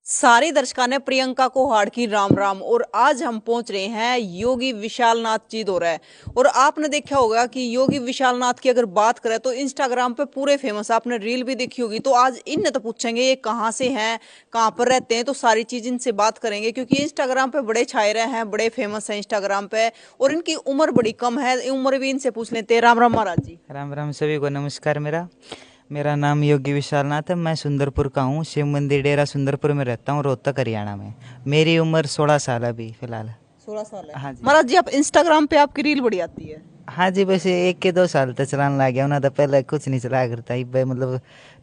सारे दर्शकों ने प्रियंका को हार्ड की राम राम। और आज हम पहुंच रहे हैं योगी विशाल नाथ जी दौरा है। और आपने देखा होगा कि योगी विशाल नाथ की अगर बात करें तो इंस्टाग्राम पे पूरे फेमस, आपने रील भी देखी होगी। तो आज इनने तो पूछेंगे ये कहाँ से हैं, कहाँ पर रहते हैं, तो सारी चीज इनसे बात करेंगे क्योंकि इंस्टाग्राम पे बड़े छाए रहे हैं, बड़े फेमस हैं इंस्टाग्राम पे। और इनकी उम्र बड़ी कम है, उम्र भी इनसे पूछ लेते हैं। राम राम महाराज जी। राम राम सभी को नमस्कार। मेरा मेरा नाम योगी विशाल नाथ है। मैं सुंदरपुर का हूँ। शिव मंदिर डेरा सुंदरपुर में रहता हूँ, रोहतक हरियाणा में। मेरी उम्र 16 साल है अभी फिलहाल। 16 साल है हाँ जी। महाराज जी। आप इंस्टाग्राम पे आपकी रील बड़ी आती है। हाँ जी, वैसे 1 के 2 साल तक चलाने लग गया ना, तो पहले कुछ नहीं चलाया करता ही मतलब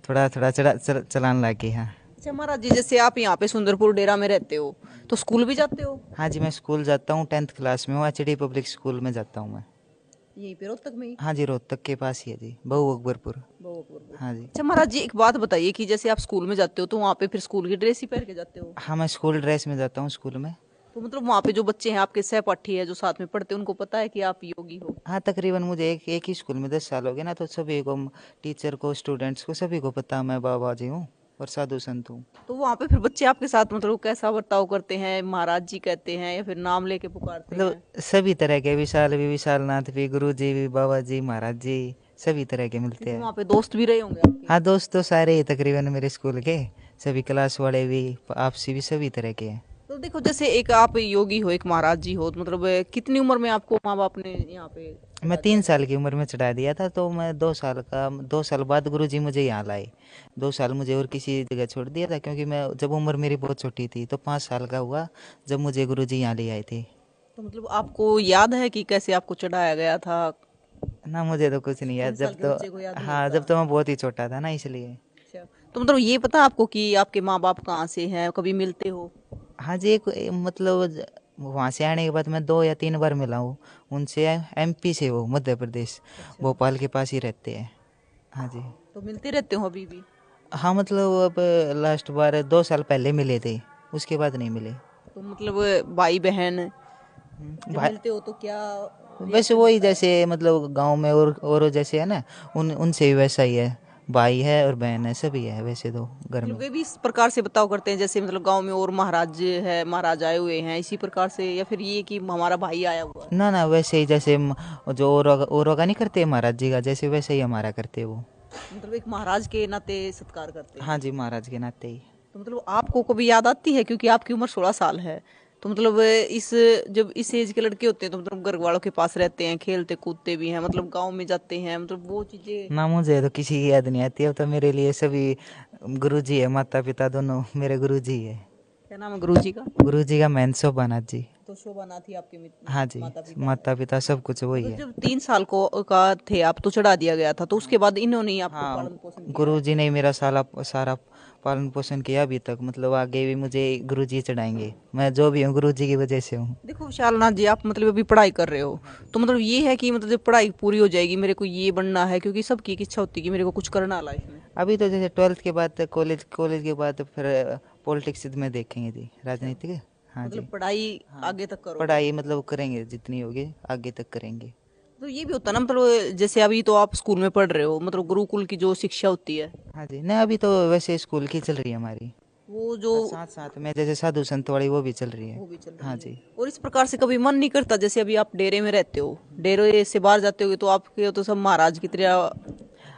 थोड़ा थोड़ा चलाने लग गई। हाँ। अच्छा महाराज जी, जैसे आप यहाँ पे सुंदरपुर डेरा में रहते हो तो स्कूल भी जाते हो? हाँ जी, मैं स्कूल जाता हूँ, 10th क्लास में हूँ। एचडी पब्लिक स्कूल में जाता हूँ मैं। यहीं पे रोहतक में ही? हाँ जी, रोहतक के पास ही है जी, बहु अकबरपुर। बहुपुर। हाँ जी। अच्छा महाराज जी, एक बात बताइए कि जैसे आप स्कूल में जाते हो तो वहाँ पे फिर स्कूल की ड्रेस ही पहन के जाते हो? हाँ, मैं स्कूल ड्रेस में जाता हूँ स्कूल में। तो मतलब वहाँ पे जो बच्चे हैं आपके सहपाठी है जो साथ में पढ़ते हैं, उनको पता है कि आप योगी हो? हाँ, तकरीबन मुझे एक ही स्कूल में 10 साल हो गए ना, तो सभी को, टीचर को, स्टूडेंट्स को, सभी को पता मैं बाबा जी हूँ और साधु संत हूँ। तो वहाँ पे फिर बच्चे आपके साथ मतलब कैसा बर्ताव करते हैं? महाराज जी कहते हैं या फिर नाम लेके पुकारते मतलब हैं? सभी तरह के, विशाल भी, विशाल नाथ भी, गुरु जी भी, बाबा जी, महाराज जी, सभी तरह के मिलते क्योंकि हैं। वहाँ पे दोस्त भी रहे होंगे आपके। हाँ, दोस्त तो सारे ही तकरीबन मेरे स्कूल के, सभी क्लास वाले भी, आपसी भी, सभी तरह के हैं। तो देखो, जैसे एक आप योगी हो, एक महाराज जी हो, तो मतलब कितनी उम्र में आपको माँ बाप ने यहाँ पे मैं चढ़ा दिया तीन था? साल की उम्र में चढ़ा दिया था, तो मैं 2 साल बाद गुरु जी मुझे यहाँ लाए। 2 साल मुझे और किसी जगह छोड़ दिया था, क्योंकि मैं जब उम्र मेरी बहुत छोटी थी तो 5 साल का हुआ जब मुझे गुरु जी यहाँ ले आए थे। तो मतलब आपको याद है कि कैसे आपको चढ़ाया गया था? ना, मुझे तो कुछ नहीं याद 3 साल जब के तो। बच्चे को याद नहीं हाँ, होता? जब तो मैं बहुत ही छोटा था ना, इसलिए। अच्छा। तो मतलब ये पता है आपको कि आपके माँ बाप कहाँ से हैं, कभी मिलते हो? हाँ जी, मतलब वहाँ से आने के बाद मैं 2 या 3 बार मिला हूँ उनसे। एमपी से, वो मध्य प्रदेश, अच्छा। भोपाल के पास ही रहते हैं। हाँ जी। तो मिलते रहते हो अभी भी? हाँ, मतलब अब लास्ट बार 2 साल पहले मिले थे, उसके बाद नहीं मिले। तो मतलब भाई बहन जब भाई, मिलते हो तो क्या वैसे रिएक्शन वही होता है? जैसे मतलब गांव में और जैसे है ना, उनसे भी वैसा ही है। भाई है और बहन है, सभी है वैसे तो घर मतलब में। वे भी इस प्रकार से बताव करते हैं जैसे मतलब गांव में और महाराज है, महाराज आए हुए हैं इसी प्रकार से, या फिर ये कि हमारा भाई आया हुआ है? ना ना, वैसे ही जैसे जो औरों का नहीं करते महाराज जी का, जैसे वैसे ही हमारा करते हैं वो। मतलब एक महाराज के नाते सत्कार करते हाँ हैं। जी, महाराज के नाते ही। तो मतलब आपको कभी याद आती है, क्योंकि आपकी उम्र 16 साल है, तो मतलब इस जब इस एज के लड़के होते हैं तो मतलब घर वालों के पास रहते हैं, खेलते कूदते भी हैं, मतलब गांव में जाते हैं, मतलब वो चीजें। ना, मुझे तो किसी की याद नहीं आती। अब तो मेरे लिए सभी गुरु जी है, माता पिता दोनों मेरे गुरु जी है। क्या नाम है गुरुजी का? गुरु जी का मैन शोभानाथ जी। तो शोभानाथ ही आपके हाँ जी, माता पिता है। माता पिता सब कुछ वही मतलब है। जब 3 साल को का थे आप तो चढ़ा दिया गया था, तो उसके बाद इन्होंने ही आपको हाँ, पालन पोषण किया है? गुरुजी ने मेरा सारा सारा पालन पोषण किया अभी तक। मतलब आगे भी मुझे गुरुजी चढ़ाएंगे। मैं जो भी हूँ गुरुजी की वजह से हूँ। देखो विशाल नाथ जी, आप मतलब अभी पढ़ाई कर रहे हो, तो मतलब ये है कि मतलब जब पढ़ाई पूरी हो जाएगी मेरे को ये बनना है, क्योंकि सबकी एक इच्छा होती है कि मेरे को कुछ करना लाइफ में। अभी तो जैसे 12th के बाद कॉलेज के बाद फिर पॉलिटिक्स में देखेंगे जी, अच्छा। राजनीतिक। हाँ मतलब जी। पढ़ाई हाँ, आगे तक करोगे? पढ़ाई मतलब करेंगे, जितनी होगी आगे तक करेंगे। तो ये भी होता है ना, मतलब जैसे अभी तो आप स्कूल में पढ़ रहे हो, मतलब गुरुकुल की जो शिक्षा होती है हाँ जी, नहीं अभी तो वैसे स्कूल की चल रही है हमारी। वो जो और साथ साथ में जैसे साधु संत वाली वो भी चल रही है। वो भी चल हाँ रही है। जी। और इस प्रकार से कभी मन नहीं करता, जैसे अभी आप डेरे में रहते हो, डेरे से बाहर जाते होगे तो आपके तो सब महाराज की तरह हाँ,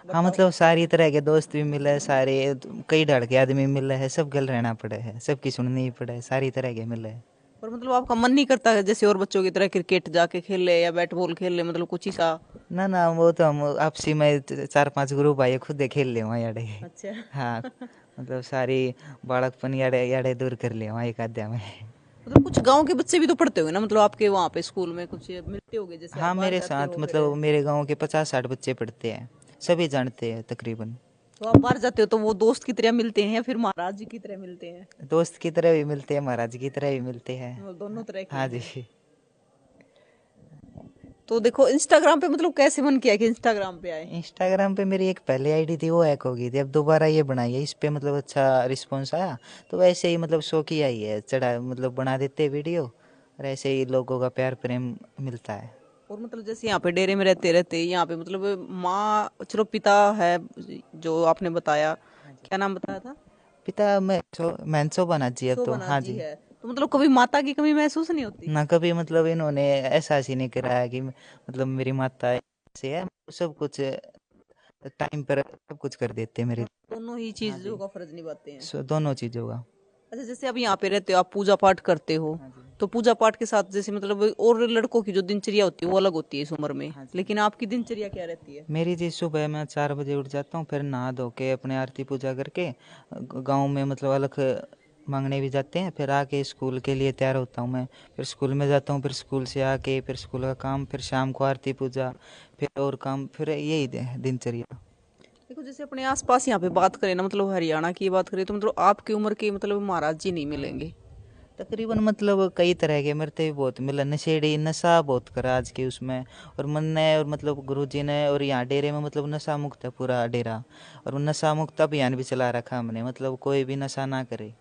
बर्ताव मतलब करते सारी होंगे। तरह के दोस्त भी मिले, सारे कई ढड़ के आदमी मिले हैं, सब गल रहना पड़े है, सबकी सुननी ही पड़े, सारी तरह के मिले हैं। पर मतलब आपका मन नहीं करता है जैसे और बच्चों की तरह क्रिकेट जाके खेल ले या बैट बॉल खेल ले, मतलब कुछ ही सा? ना ना, वो तो हम आपसी में 4-5 ग्रुप आए खुद ही खेल ले वहाँ याडे। अच्छा। हाँ, मतलब सारी बालकपन याडे याडे दूर कर ले वहाँ एक आध्या में। मतलब कुछ गांव के बच्चे भी तो पढ़ते होंगे ना, मतलब आपके वहाँ पे स्कूल में कुछ मिलते होंगे, जैसे आप हाँ, बाहर मेरे जाते साथ हो फिर। मतलब मेरे गांव के 50-60 बच्चे पढ़ते हैं, सभी जानते हैं तकरीबन। तो आप बाहर जाते हो तो वो दोस्त की तरह मिलते हैं या फिर महाराज जी की तरह मिलते हैं? दोस्त की तरह भी मिलते हैं, महाराज की तरह भी मिलते हैं। मतलब दोनों तरह के हाँ जी। हैं। तो देखो इंस्टाग्राम पे मतलब कैसे मन किया कि इंस्टाग्राम पे आए? इंस्टाग्राम पे मेरी एक पहले आईडी थी, वो हैक हो गई थी। अब दोबारा ये बनाई है, इस पे मतलब अच्छा रिस्पॉन्स आया, तो वैसे ही मतलब शौक ही आई है, चढ़ा मतलब बना देते हैं वीडियो, और ऐसे ही लोगों का प्यार प्रेम मिलता है। और मतलब जैसे यहाँ पे डेरे में रहते रहते यहाँ पे मतलब माँ, चलो पिता है जो आपने बताया, हाँ जी। क्या नाम बताया था? पिता मैं बना जी अब तो। शोभना हाँ जी जी। है, तो मतलब कभी माता की कमी महसूस नहीं होती? ना कभी मतलब इन्होंने एहसास ही नहीं कराया कि मतलब मेरी माता ऐसे है, सब कुछ टाइम पर सब कुछ कर देते हैं मेरे। दोनों ही हाँ चीजों जी। का फर्ज निभाते हैं। दोनों चीज़ों का। अच्छा, जैसे अब यहाँ पे रहते हो, आप पूजा पाठ करते हो, हाँ जी। तो पूजा पाठ के साथ जैसे मतलब और लड़कों की जो दिनचर्या होती है वो अलग होती है इस उम्र में, हाँ जी। लेकिन आपकी दिनचर्या क्या रहती है? मेरी जी सुबह मैं 4 बजे उठ जाता हूँ, फिर नहा धो के अपने आरती पूजा करके गांव में मतलब अलग मांगने भी जाते हैं, फिर आके स्कूल के लिए तैयार होता हूँ मैं, फिर स्कूल में जाता हूँ, फिर स्कूल से आके फिर स्कूल का काम, फिर शाम को आरती पूजा, फिर और काम, फिर यही दिनचर्या। देखो, जैसे अपने आसपास यहाँ पे बात करें ना, मतलब हरियाणा की बात करें, तो मतलब आपकी उम्र के मतलब महाराज जी नहीं मिलेंगे। तकरीबन मतलब कई तरह के मरते भी बहुत मिला, नशेड़ी नशा बहुत करा आज के उसमें, और मन ने और मतलब गुरुजी ने, और यहाँ डेरे में मतलब नशा मुक्त है पूरा डेरा, और वो नशा मुक्त अभियान भी चला रखा हमने, मतलब कोई भी नशा ना करे।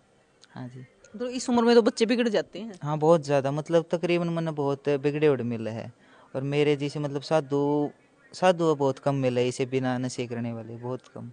हाँ जी। तो इस उम्र में तो बच्चे बिगड़ जाते हैं। हाँ बहुत ज़्यादा, मतलब तकरीबन मन बहुत बिगड़े उड़ मिले है, और मेरे जैसे मतलब साधु साधु बहुत कम मिले इसे बिना नशे करने वाले, बहुत कम।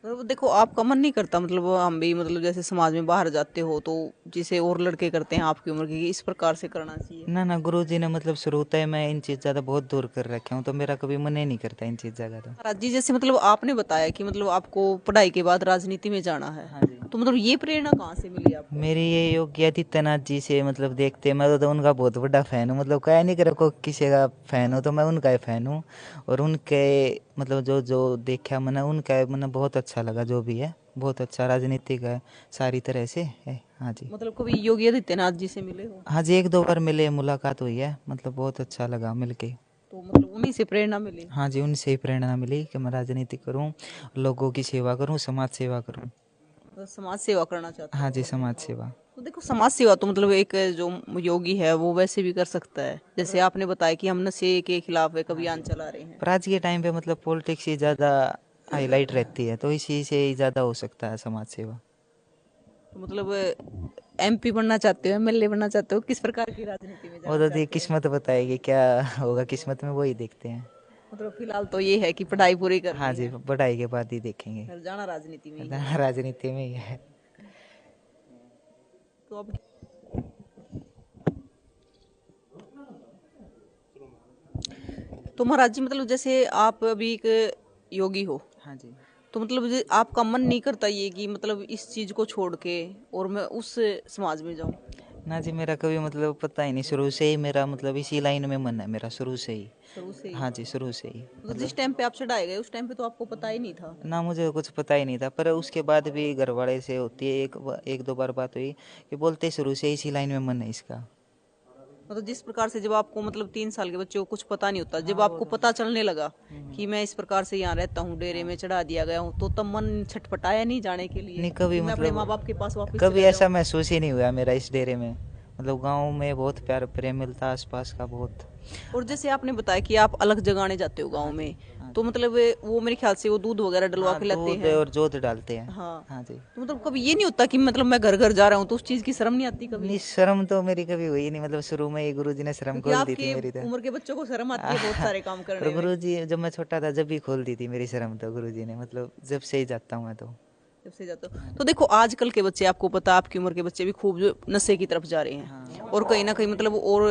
तो वो देखो, आपका मन नहीं करता मतलब हम भी मतलब जैसे समाज में बाहर जाते हो तो जिसे और लड़के करते हैं आपकी उम्र के, कि इस प्रकार से करना चाहिए? ना ना, गुरुजी ने मतलब शुरू से मैं इन चीज़ ज़्यादा बहुत दूर कर रखा हूँ, तो मेरा कभी मन ही नहीं करता इन चीज़ ज़्यादा। तो महाराज जी, जैसे मतलब आपने बताया कि मतलब आपको पढ़ाई के बाद राजनीति में जाना है, हाँ जी। तो मतलब ये प्रेरणा कहाँ से मिली आपको? मेरी ये योगी आदित्यनाथ जी से मतलब देखते, मैं तो उनका बहुत बड़ा फ़ैन हूँ, मतलब कह नहीं करो को किसी का फ़ैन हो, तो मैं उनका ही फ़ैन हूँ, और उनके मतलब जो जो देखा मैंने उनका मैंने बहुत अच्छा लगा, जो भी है बहुत अच्छा राजनीतिक है, सारी तरह से है। हाँ जी। मतलब कभी योगी आदित्यनाथ जी से मिले हो? हाँ जी, 1-2 बार मिले, मुलाकात हुई है, मतलब बहुत अच्छा लगा मिलके। तो मतलब उन्हीं से प्रेरणा मिली? हाँ जी, उनसे ही प्रेरणा मिली कि मैं राजनीति करूँ, लोगों की सेवा करूँ, समाज सेवा करूँ। तो समाज सेवा करना चाहते हाँ हो? जी, समाज सेवा। तो देखो, समाज सेवा तो मतलब एक जो योगी है वो वैसे भी कर सकता है, जैसे आपने बताया कि हम नशे के खिलाफ एक हाँ अभियान जी। चला रहे हैं। पर आज के टाइम पे मतलब पॉलिटिक्स ही ज़्यादा हाईलाइट रहती है, तो इसी से ही ज़्यादा हो सकता है समाज सेवा। तो मतलब एमपी बनना चाहते हो, एमएलए बनना चाहते हो, किस प्रकार की राजनीति में वो जाना तो चाहते हो? किस्मत बताएगी क्या होगा, किस्मत में वही देखते हैं। मतलब फिलहाल तो ये है कि पढ़ाई पूरी हाँ करनी जी, है, पढ़ाई के बाद ही देखेंगे। फिर जाना राजनीति में ही है। राजनीति में ही है। तो अब तो महाराज जी, मतलब जैसे आप अभी एक योगी हो, हाँ जी। तो मतलब आपका मन नहीं करता ये कि मतलब इस चीज को छोड़ के और मैं उस समाज में जाऊं? ना जी, मेरा कभी मतलब पता ही नहीं, शुरू से ही मेरा मतलब इसी लाइन में मन है मेरा, शुरू से ही। शुरू से ही? हाँ जी, शुरू से ही तो जिस मतलब। टाइम पे आप चढ़ाए गए उस टाइम पे तो आपको पता ही नहीं था? ना मुझे कुछ पता ही नहीं था, पर उसके बाद भी घर वाले से होती है, एक दो बार बात हुई कि बोलते शुरू से इसी लाइन में मन है इसका। मतलब जिस प्रकार से जब आपको मतलब 3 साल के बच्चे को कुछ पता नहीं होता, जब हाँ वो आपको तो पता चलने लगा हम्म। कि मैं इस प्रकार से यहाँ रहता हूँ, डेरे में चढ़ा दिया गया हूँ, तो तब मन छटपटाया नहीं जाने के लिए नहीं कभी कि मैं अपने माँ मतलब बाप के पास वापस कभी चला ऐसा जाऊँ? महसूस ही नहीं हुआ मेरा इस डेरे में, मतलब गांव में बहुत प्यार प्रेम मिलता आसपास का बहुत। और जैसे आपने बताया कि आप अलग जगाने जाते हो गाँव हाँ जी। में, हाँ तो जी। मतलब वो मेरे ख्याल से वो दूध वगैरह डलवा हाँ, के लाते दूध हैं। और जोत डालते हैं। हाँ। हाँ जी। तो मतलब कभी ये नहीं होता कि मतलब मैं घर घर जा रहा हूँ, तो उस चीज की शर्म नहीं आती कभी? नहीं, शर्म तो मेरी कभी हुई नहीं, मतलब शुरू में ही गुरुजी ने शर्म क्योंकि खोल दी थी आपके मेरी तो। उम्र के बच्चों को शर्म आती है बहुत सारे काम पर करने में। गुरुजी जब मैं छोटा था जब भी खोल दी थी मेरी शर्म, तो गुरुजी ने मतलब जब से ही जाता हूँ मैं तो। जब से जाते हो तो देखो, आजकल के बच्चे, आपको पता, आपकी उम्र के बच्चे भी खूब जो नशे की तरफ जा रहे हैं, हाँ। और कहीं ना कहीं मतलब और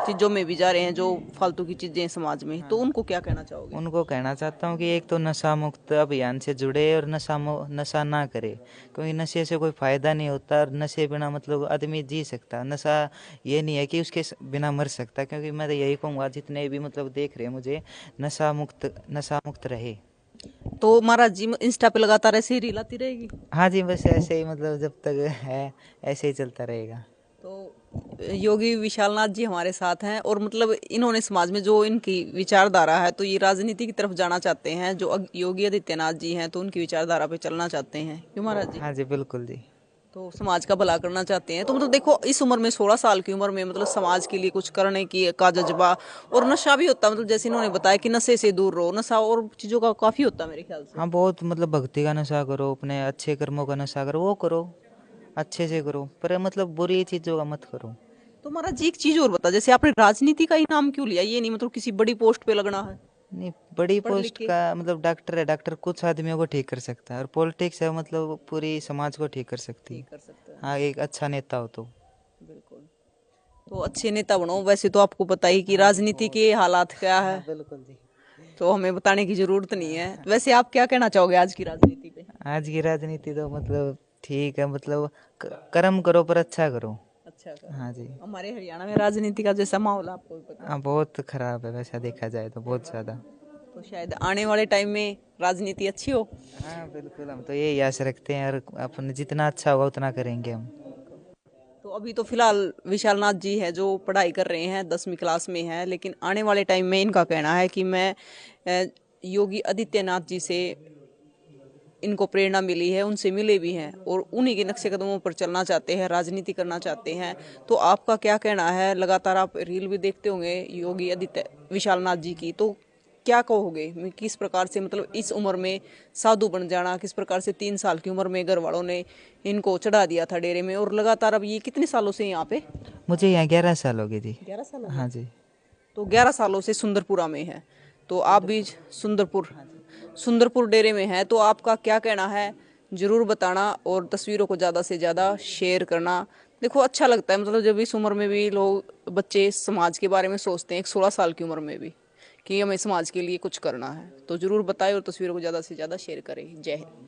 चीजों में भी जा रहे हैं जो फालतू की चीजें हैं समाज में, तो हाँ। उनको क्या कहना चाहोगे? उनको कहना चाहता हूँ कि एक तो नशा मुक्त अभियान से जुड़े और नशा ना करे, क्योंकि नशे से कोई फ़ायदा नहीं होता, और नशे बिना मतलब आदमी जी सकता, नशा ये नहीं है कि उसके बिना मर सकता, क्योंकि मैं तो यही कहूँगा जितने भी मतलब देख रहे हैं मुझे, नशा मुक्त रहे। तो महाराज जी इंस्टा पे लगातार ऐसे ही रील आती रहेगी? हाँ जी, बस ऐसे ही मतलब जब तक है ऐसे ही चलता रहेगा। तो योगी विशालनाथ जी हमारे साथ हैं, और मतलब इन्होंने समाज में जो इनकी विचारधारा है, तो ये राजनीति की तरफ जाना चाहते हैं, जो योगी आदित्यनाथ जी हैं तो उनकी विचारधारा पे चलना चाहते हैं, क्यों महाराज जी? हाँ जी, बिल्कुल जी। तो समाज का भला करना चाहते हैं, तो मतलब देखो, इस उम्र में 16 साल की उम्र में मतलब समाज के लिए कुछ करने की का जज्बा, और नशा भी होता है, मतलब जैसे इन्होंने बताया कि नशे से दूर रहो, नशा और चीजों का काफी होता है मेरे ख्याल से। हाँ बहुत मतलब भक्ति का नशा करो, अपने अच्छे कर्मों का नशा करो, वो करो, अच्छे से करो, पर मतलब बुरी चीज़ों का मत करो। तो महाराज जी एक चीज और बता, जैसे आपने राजनीति का ही नाम क्यों लिया? ये नहीं मतलब किसी बड़ी पोस्ट पे लगना है? नहीं, बड़ी पढ़ लिख पोस्ट के? का मतलब डॉक्टर है, डॉक्टर कुछ आदमियों को ठीक कर सकता है, और पॉलिटिक्स है मतलब पूरी समाज को ठीक कर सकती है। ठीक कर सकते हैं। हाँ, एक अच्छा नेता हो तो। बिल्कुल। तो अच्छे नेता बनो। वैसे तो आपको पता ही कि राजनीति के हालात क्या है, बिल्कुल जी। तो हमें बताने की जरूरत नहीं है। वैसे आप क्या कहना चाहोगे आज की राजनीति पे? आज की राजनीति तो मतलब ठीक है, मतलब कर्म करो पर अच्छा करो। अच्छा करो। हाँ जी। हमारे हरियाणा में राजनीति का जैसा माहौल है, आपको भी पता है। हाँ, बहुत खराब है वैसा देखा जाए तो, बहुत ज़्यादा। तो शायद आने वाले टाइम में राजनीति अच्छी हो। हाँ बिल्कुल, हम तो यही आशा रखते हैं, और अपन जितना अच्छा होगा उतना करेंगे हम। तो अभी तो फिलहाल विशाल नाथ जी है जो पढ़ाई कर रहे हैं, 10वीं क्लास में है, लेकिन आने वाले टाइम में इनका कहना है कि मैं योगी आदित्यनाथ जी से इनको प्रेरणा मिली है, उनसे मिले भी हैं और उन्हीं के नक्शे कदमों पर चलना चाहते हैं, राजनीति करना चाहते हैं। तो आपका क्या कहना है? लगातार आप रील भी देखते होंगे योगी आदित्य विशाल नाथ जी की, तो क्या कहोगे? किस प्रकार से मतलब इस उम्र में साधु बन जाना, किस प्रकार से 3 साल की उम्र में घर वालों ने इनको चढ़ा दिया था डेरे में, और लगातार अब ये कितने सालों से यहाँ पे? मुझे यहाँ 11 साल हो गए जी। 11 साल हो गए। हाँ जी। तो 11 सालों से सुंदरपुरा में है, तो आप भी सुंदरपुर सुंदरपुर डेरे में है, तो आपका क्या कहना है? जरूर बताना और तस्वीरों को ज़्यादा से ज़्यादा शेयर करना। देखो अच्छा लगता है, मतलब जब इस उम्र में भी लोग बच्चे समाज के बारे में सोचते हैं, एक 16 साल की उम्र में भी, कि हमें समाज के लिए कुछ करना है, तो जरूर बताएं और तस्वीरों को ज़्यादा से ज़्यादा शेयर करें। जय हिंद।